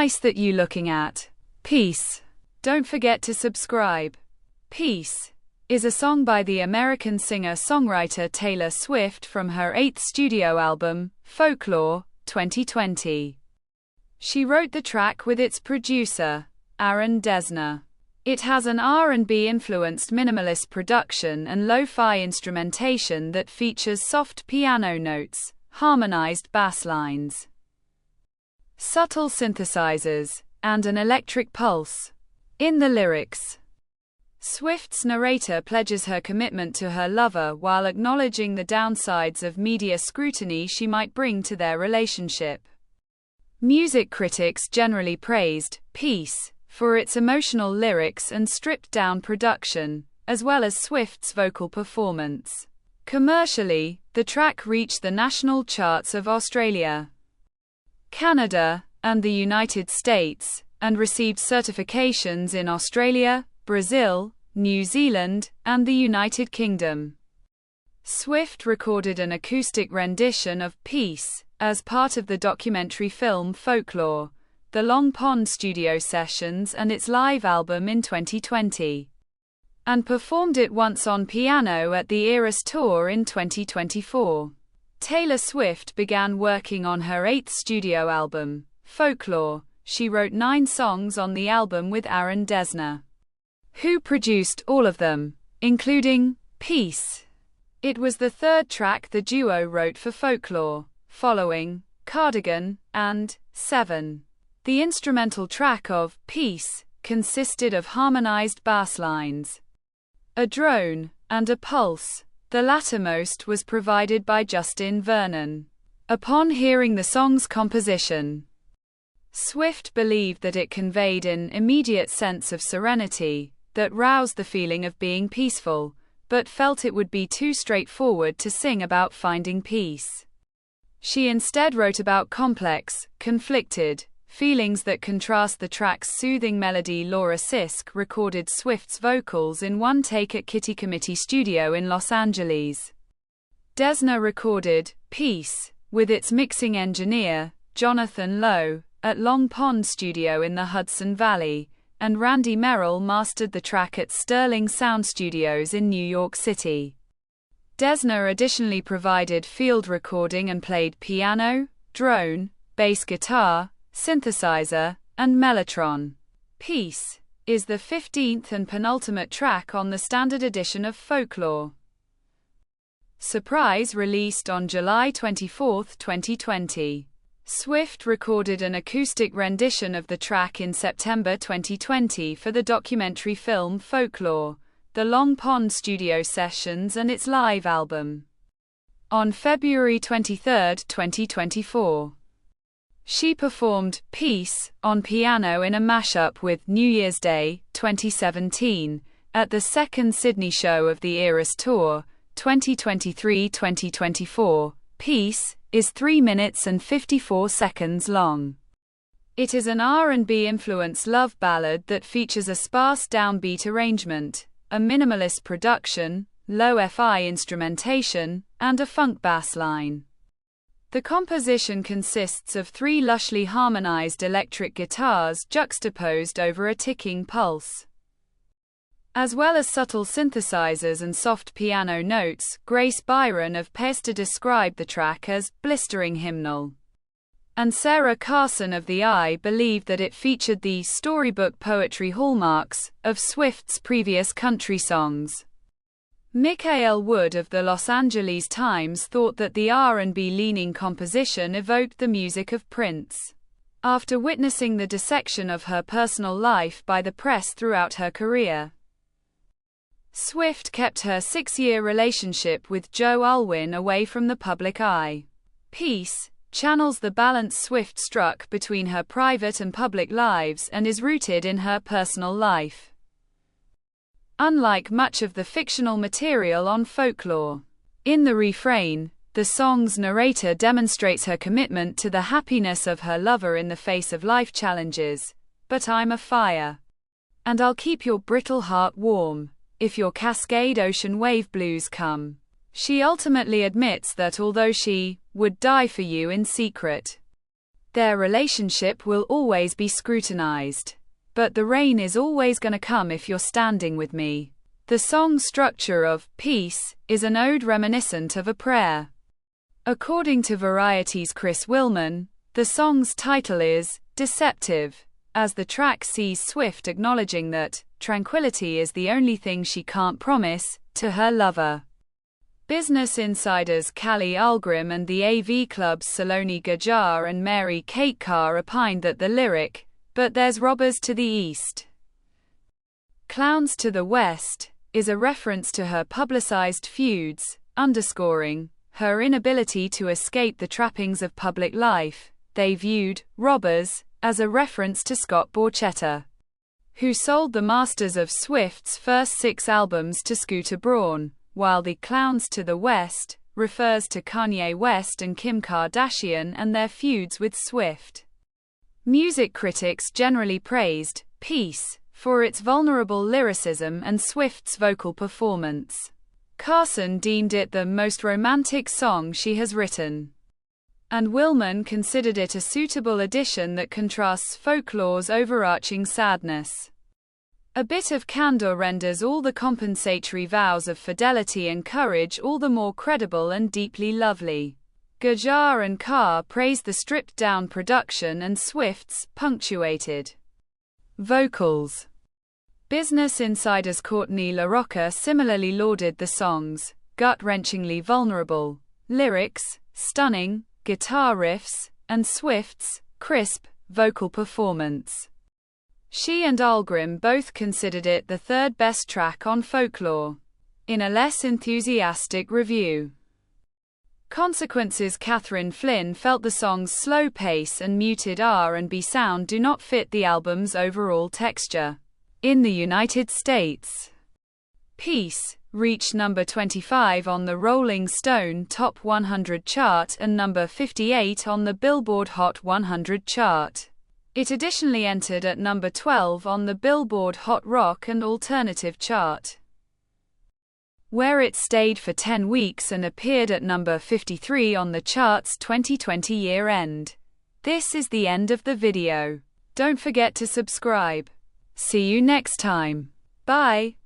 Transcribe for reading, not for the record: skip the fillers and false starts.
Nice that you looking at. Peace. Don't forget to subscribe. Peace is a song by the American singer-songwriter Taylor Swift from her 8th studio album, Folklore, 2020. She wrote the track with its producer, Aaron Dessner. It has an R&B-influenced minimalist production and lo-fi instrumentation that features soft piano notes, harmonized bass lines, subtle synthesizers, and an electric pulse. In the lyrics, Swift's narrator pledges her commitment to her lover while acknowledging the downsides of media scrutiny she might bring to their relationship. Music critics generally praised Peace for its emotional lyrics and stripped-down production, as well as Swift's vocal performance. Commercially, the track reached the national charts of Australia, Canada, and the United States, and received certifications in Australia, Brazil, New Zealand, and the United Kingdom. Swift recorded an acoustic rendition of Peace as part of the documentary film Folklore, the Long Pond studio sessions and its live album in 2020, and performed it once on piano at the Eras Tour in 2024. Taylor Swift began working on her 8th studio album, Folklore. She wrote 9 songs on the album with Aaron Dessner, who produced all of them, including Peace. It was the 3rd track the duo wrote for Folklore, following Cardigan and 7. The instrumental track of Peace consisted of harmonized bass lines, a drone, and a pulse. The lattermost was provided by Justin Vernon. Upon hearing the song's composition, Swift believed that it conveyed an immediate sense of serenity that roused the feeling of being peaceful, but felt it would be too straightforward to sing about finding peace. She instead wrote about complex, conflicted feelings that contrast the track's soothing melody. Laura Sisk recorded Swift's vocals in one take at Kitty Committee Studio in Los Angeles. Dessner recorded Peace with its mixing engineer, Jonathan Lowe, at Long Pond Studio in the Hudson Valley, and Randy Merrill mastered the track at Sterling Sound Studios in New York City. Dessner additionally provided field recording and played piano, drone, bass guitar, synthesizer, and mellotron. Peace is the 15th and penultimate track on the standard edition of Folklore. Surprise released on July 24, 2020. Swift recorded an acoustic rendition of the track in September 2020 for the documentary film Folklore, the Long Pond studio sessions and its live album. On February 23, 2024, she performed Peace on piano in a mashup with New Year's Day, 2017, at the 2nd Sydney show of the Eras Tour, 2023-2024. Peace is 3 minutes and 54 seconds long. It is an R&B-influenced love ballad that features a sparse downbeat arrangement, a minimalist production, lo-fi instrumentation, and a funk bass line. The composition consists of 3 lushly harmonized electric guitars juxtaposed over a ticking pulse, as well as subtle synthesizers and soft piano notes. Grace Byron of Pesta described the track as blistering hymnal, and Sarah Carson of The Eye believed that it featured the storybook poetry hallmarks of Swift's previous country songs. Michael Wood of the Los Angeles Times thought that the R&B-leaning composition evoked the music of Prince. After witnessing the dissection of her personal life by the press throughout her career, Swift kept her 6-year relationship with Joe Alwyn away from the public eye. Peace channels the balance Swift struck between her private and public lives and is rooted in her personal life. Unlike much of the fictional material on Folklore, in the refrain, the song's narrator demonstrates her commitment to the happiness of her lover in the face of life challenges. But I'm a fire, and I'll keep your brittle heart warm if your Cascade Ocean wave blues come. She ultimately admits that although she would die for you in secret, Their relationship will always be scrutinized. But the rain is always gonna come if you're standing with me. The song structure of Peace is an ode reminiscent of a prayer. According to Variety's Chris Willman, the song's title is deceptive, as the track sees Swift acknowledging that tranquility is the only thing she can't promise to her lover. Business Insider's Callie Ahlgrim and the AV Club's Saloni Gajar and Mary Kate Carr opined that the lyric, "But there's robbers to the east, clowns to the west," is a reference to her publicized feuds, underscoring her inability to escape the trappings of public life. They viewed robbers as a reference to Scott Borchetta, who sold the masters of Swift's first 6 albums to Scooter Braun, while the Clowns to the West refers to Kanye West and Kim Kardashian and their feuds with Swift. Music critics generally praised Peace for its vulnerable lyricism and Swift's vocal performance. Carson deemed it the most romantic song she has written, and Willman considered it a suitable addition that contrasts Folklore's overarching sadness. A bit of candor renders all the compensatory vows of fidelity and courage all the more credible and deeply lovely. Gajar and Carr praised the stripped-down production and Swift's punctuated vocals. Business Insider's Courtney LaRocca similarly lauded the song's gut-wrenchingly vulnerable lyrics, stunning guitar riffs, and Swift's crisp vocal performance. She and Ahlgrim both considered it the third best track on Folklore, in a less enthusiastic review. Consequences Catherine Flynn felt the song's slow pace and muted R&B sound do not fit the album's overall texture. In the United States, Peace reached number 25 on the Rolling Stone Top 100 chart and number 58 on the Billboard Hot 100 chart. It additionally entered at number 12 on the Billboard Hot Rock and Alternative chart, where it stayed for 10 weeks and appeared at number 53 on the chart's 2020 year-end. This is the end of the video. Don't forget to subscribe. See you next time. Bye.